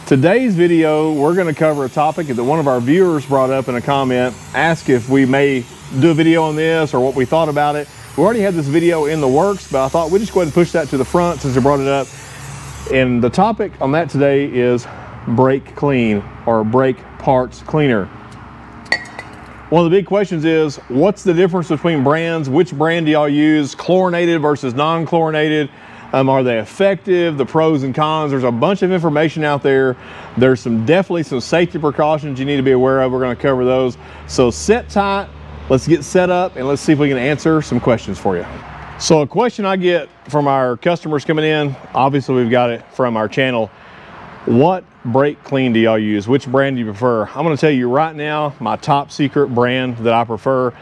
Today's video, we're going to cover a topic that one of our viewers brought up in a comment, asked if we may do a video on this or what we thought about it. We already had this video in the works, but I thought we'd just go ahead and push that to the front since we brought it up. And the topic on that today is brake clean or brake parts cleaner. One of the big questions is, what's the difference between brands? Which brand do y'all use? Chlorinated versus non-chlorinated? Are they effective? The pros and cons. There's a bunch of information out there. There's definitely some safety precautions you need to be aware of. We're going to cover those. So sit tight, let's get set up, and let's see if we can answer some questions for you. So a question I get from our customers coming in, obviously we've got it from our channel. What brake clean do y'all use? Which brand do you prefer? I'm going to tell you right now, my top secret brand that I prefer,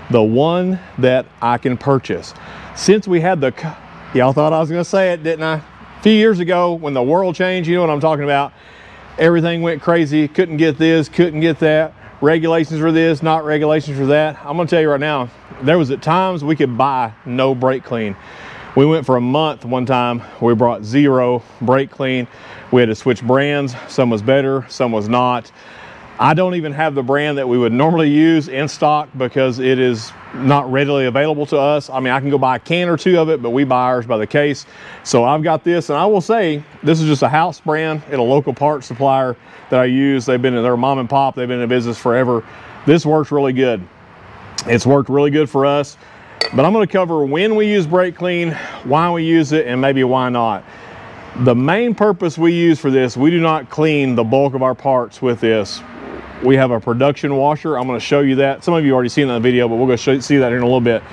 the one that I can purchase. Since we had the... Y'all thought I was going to say it, didn't I? A few years ago, when the world changed, you know what I'm talking about. Everything went crazy. Couldn't get this, couldn't get that. Regulations for this, not regulations for that. I'm going to tell you right now, there was at times we could buy no brake clean. We went for a month one time. We brought zero brake clean. We had to switch brands. Some was better, some was not. I don't even have the brand that we would normally use in stock because it is not readily available to us. I mean, I can go buy a can or two of it, but we buy ours by the case. So I've got this, and I will say, this is just a house brand at a local parts supplier that I use. They've been in their mom and pop. They've been in business forever. This works really good. It's worked really good for us, but I'm going to cover when we use brake clean, why we use it, and maybe why not. The main purpose we use for this, we do not clean the bulk of our parts with this. We have a production washer. I'm going to show you that. Some of you already seen that in the video, but we're going to see that here in a little bit.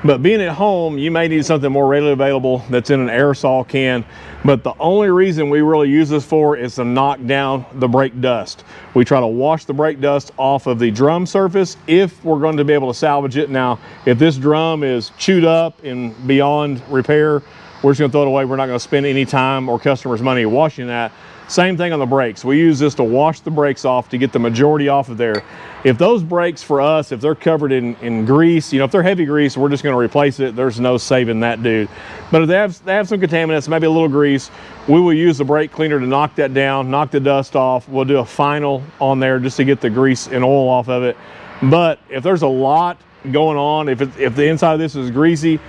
But being at home, you may need something more readily available that's in an aerosol can. But the only reason we really use this for is to knock down the brake dust. We try to wash the brake dust off of the drum surface if we're going to be able to salvage it. Now, if this drum is chewed up and beyond repair, we're just going to throw it away. We're not going to spend any time or customers' money washing that. Same thing on the brakes. We use this to wash the brakes off to get the majority off of there. If those brakes for us, if they're covered in grease, you know, if they're heavy grease, we're just going to replace it. There's no saving that dude. But if they have some contaminants, maybe a little grease, we will use the brake cleaner to knock that down, knock the dust off. We'll do a final on there just to get the grease and oil off of it. But if there's a lot going on, if the inside of this is greasy,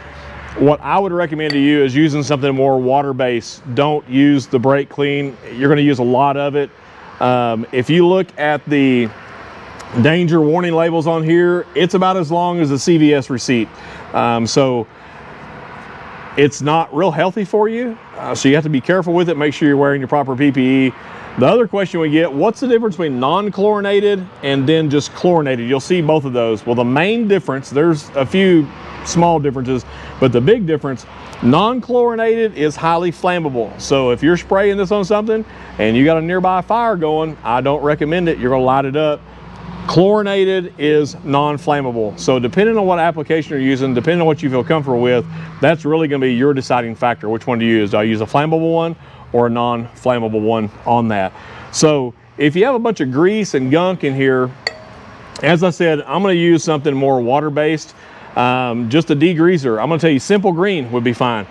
what I would recommend to you is using something more water-based. Don't use the brake clean. You're going to use a lot of it. If you look at the danger warning labels on here, it's about as long as a CVS receipt. So it's not real healthy for you. So you have to be careful with it. Make sure you're wearing your proper PPE. The other question we get, what's the difference between non-chlorinated and then just chlorinated? You'll see both of those. Well, the main difference, there's a few small differences, but the big difference, non-chlorinated is highly flammable. So if you're spraying this on something and you got a nearby fire going, I don't recommend it. You're going to light it up. Chlorinated is non-flammable. So depending on what application you're using, depending on what you feel comfortable with, that's really going to be your deciding factor. Which one to use? Do I use a flammable one or a non-flammable one on that? So if you have a bunch of grease and gunk in here, as I said, I'm going to use something more water-based. Just a degreaser. I'm going to tell you, Simple Green would be fine.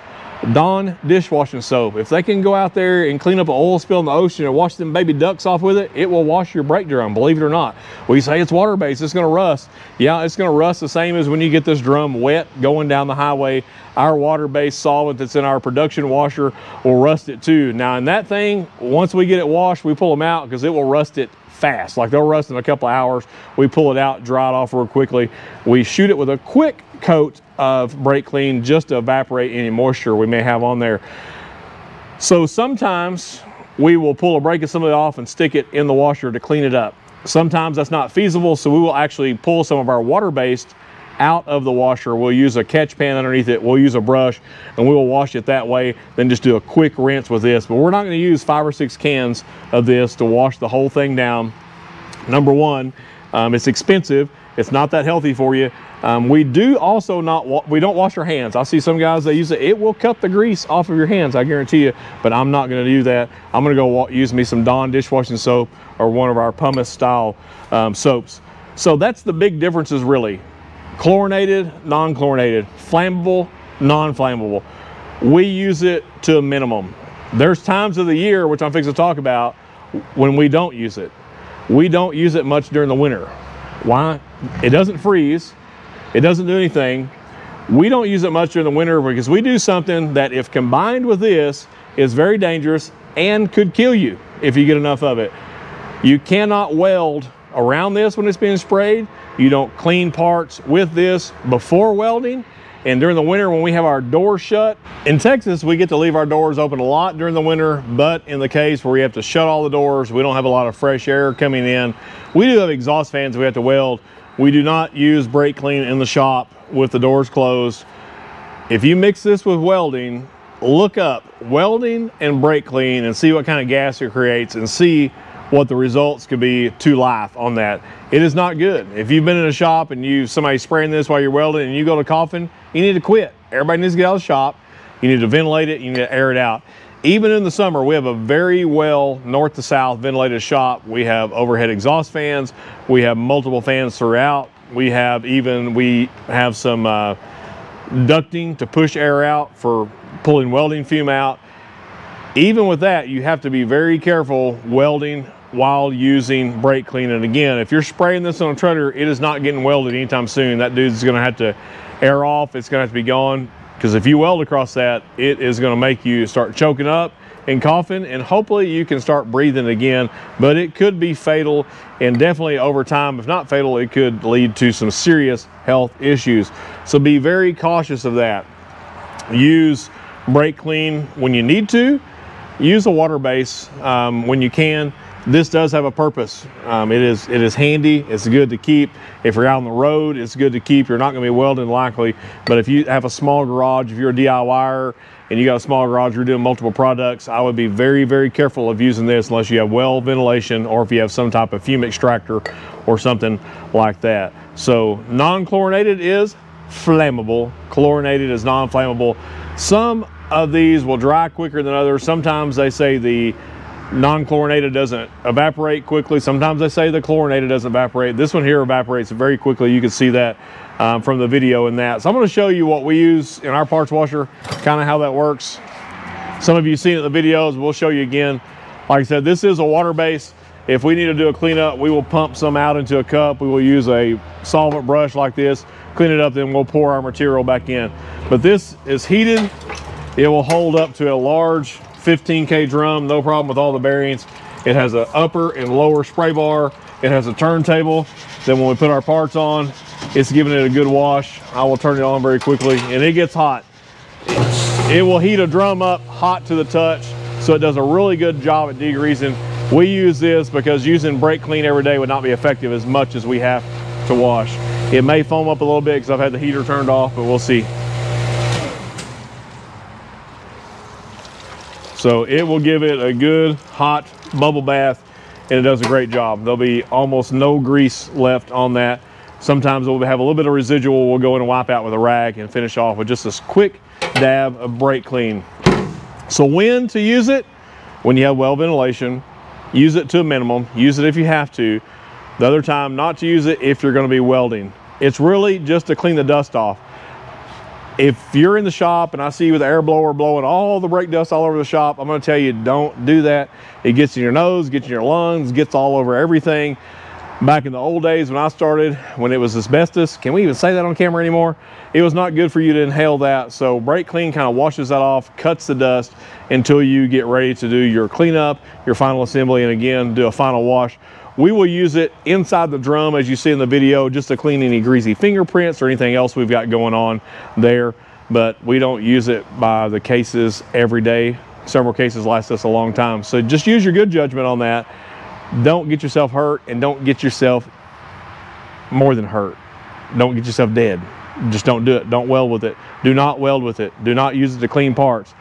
Dawn dishwashing soap. If they can go out there and clean up an oil spill in the ocean and wash them baby ducks off with it, it will wash your brake drum, believe it or not. We say it's water-based, it's going to rust. Yeah, it's going to rust the same as when you get this drum wet going down the highway. Our water-based solvent that's in our production washer will rust it too. Now in that thing, once we get it washed, we pull them out because it will rust it fast. Like they'll rust in a couple of hours. We pull it out, dry it off real quickly. We shoot it with a quick coat of brake clean just to evaporate any moisture we may have on there. So sometimes we will pull a brake assembly off and stick it in the washer to clean it up. Sometimes that's not feasible, so we will actually pull some of our water-based out of the washer. We'll use a catch pan underneath it. We'll use a brush and we will wash it that way, then just do a quick rinse with this. But we're not going to use 5 or 6 cans of this to wash the whole thing down. Number one, it's expensive. It's not that healthy for you. We do also we don't wash our hands. I see some guys that use it. It will cut the grease off of your hands, I guarantee you, but I'm not going to do that. I'm going to go use me some Dawn dishwashing soap or one of our pumice style soaps. So that's the big differences really. Chlorinated, non-chlorinated, flammable, non-flammable. We use it to a minimum. There's times of the year, which I'm fixing to talk about, when we don't use it. We don't use it much during the winter. Why? It doesn't freeze. It doesn't do anything. We don't use it much during the winter because we do something that, if combined with this, is very dangerous and could kill you if you get enough of it. You cannot weld around this when it's being sprayed. You don't clean parts with this before welding. And during the winter, when we have our doors shut, in Texas, we get to leave our doors open a lot during the winter, but in the case where we have to shut all the doors, we don't have a lot of fresh air coming in. We do have exhaust fans we have to weld. We do not use brake clean in the shop with the doors closed. If you mix this with welding, look up welding and brake clean and see what kind of gas it creates and see what the results could be to life on that. It is not good. If you've been in a shop and somebody's spraying this while you're welding and you go to coughing, you need to quit. Everybody needs to get out of the shop. You need to ventilate it. You need to air it out. Even in the summer, we have a very well north to south ventilated shop. We have overhead exhaust fans. We have multiple fans throughout. We have some ducting to push air out for pulling welding fume out. Even with that, you have to be very careful welding while using brake clean. And again, if you're spraying this on a trailer, it is not getting welded anytime soon. That dude's gonna have to air off. It's gonna have to be gone, because if you weld across that, it is gonna make you start choking up and coughing, and hopefully you can start breathing again, but it could be fatal, and definitely over time, if not fatal, it could lead to some serious health issues. So be very cautious of that. Use brake clean when you need to. Use a water base when you can. This does have a purpose. It is handy. It's good to keep. If you're out on the road, it's good to keep. You're not going to be welding likely, but if you have a small garage, if you're a DIYer and you got a small garage, you're doing multiple products, I would be very, very careful of using this unless you have well ventilation or if you have some type of fume extractor or something like that. So non-chlorinated is flammable. Chlorinated is non-flammable. Some of these will dry quicker than others. Sometimes they say the non-chlorinated doesn't evaporate quickly. Sometimes they say the chlorinated doesn't evaporate. This one here evaporates very quickly. You can see that from the video in that. So I'm going to show you what we use in our parts washer, kind of how that works. Some of you seen it in the videos. We'll show you again. Like I said, this is a water base. If we need to do a cleanup, we will pump some out into a cup. We will use a solvent brush like this, clean it up, then we'll pour our material back in. But this is heated. It will hold up to a large 15K drum, no problem with all the bearings. It has an upper and lower spray bar. It has a turntable. Then when we put our parts on, it's giving it a good wash. I will turn it on very quickly, and it gets hot. It will heat a drum up hot to the touch, so it does a really good job at degreasing. We use this because using brake clean every day would not be effective as much as we have to wash. It may foam up a little bit because I've had the heater turned off, but we'll see. So it will give it a good hot bubble bath, and it does a great job. There'll be almost no grease left on that. Sometimes we'll have a little bit of residual. We'll go in and wipe out with a rag and finish off with just this quick dab of brake clean. So when to use it? When you have well ventilation, use it to a minimum. Use it if you have to. The other time, not to use it if you're going to be welding. It's really just to clean the dust off. If you're in the shop and I see you with the air blower blowing all the brake dust all over the shop, I'm going to tell you, don't do that. It gets in your nose, gets in your lungs, gets all over everything. Back in the old days when I started, when it was asbestos, can we even say that on camera anymore? It was not good for you to inhale that. So brake clean kind of washes that off, cuts the dust until you get ready to do your cleanup, your final assembly, and again, do a final wash. We will use it inside the drum, as you see in the video, just to clean any greasy fingerprints or anything else we've got going on there. But we don't use it by the cases every day. Several cases last us a long time. So just use your good judgment on that. Don't get yourself hurt, and don't get yourself more than hurt. Don't get yourself dead. Just don't do it. Don't weld with it. Do not weld with it. Do not use it to clean parts.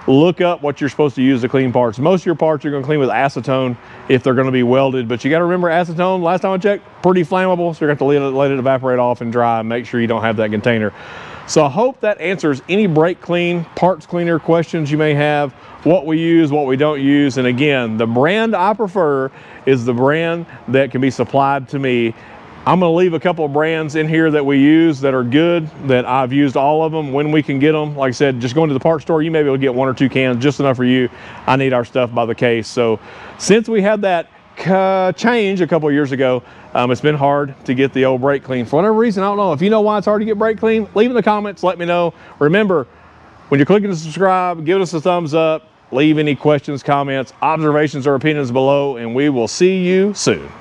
Look up what you're supposed to use to clean parts. Most of your parts you're going to clean with acetone if they're going to be welded, but you got to remember acetone, last time I checked, pretty flammable, so you're going to have to let it evaporate off and dry and make sure you don't have that container. So I hope that answers any brake clean, parts cleaner questions you may have, what we use, what we don't use. And again, the brand I prefer is the brand that can be supplied to me I'm going to leave a couple of brands in here that we use that are good, that I've used all of them when we can get them. Like I said, just going to the parts store, you may be able to get 1 or 2 cans, just enough for you. I need our stuff by the case. So since we had that change a couple of years ago, it's been hard to get the old brake clean. For whatever reason, I don't know. If you know why it's hard to get brake clean, leave in the comments, let me know. Remember, when you're clicking to subscribe, give us a thumbs up, leave any questions, comments, observations, or opinions below, and we will see you soon.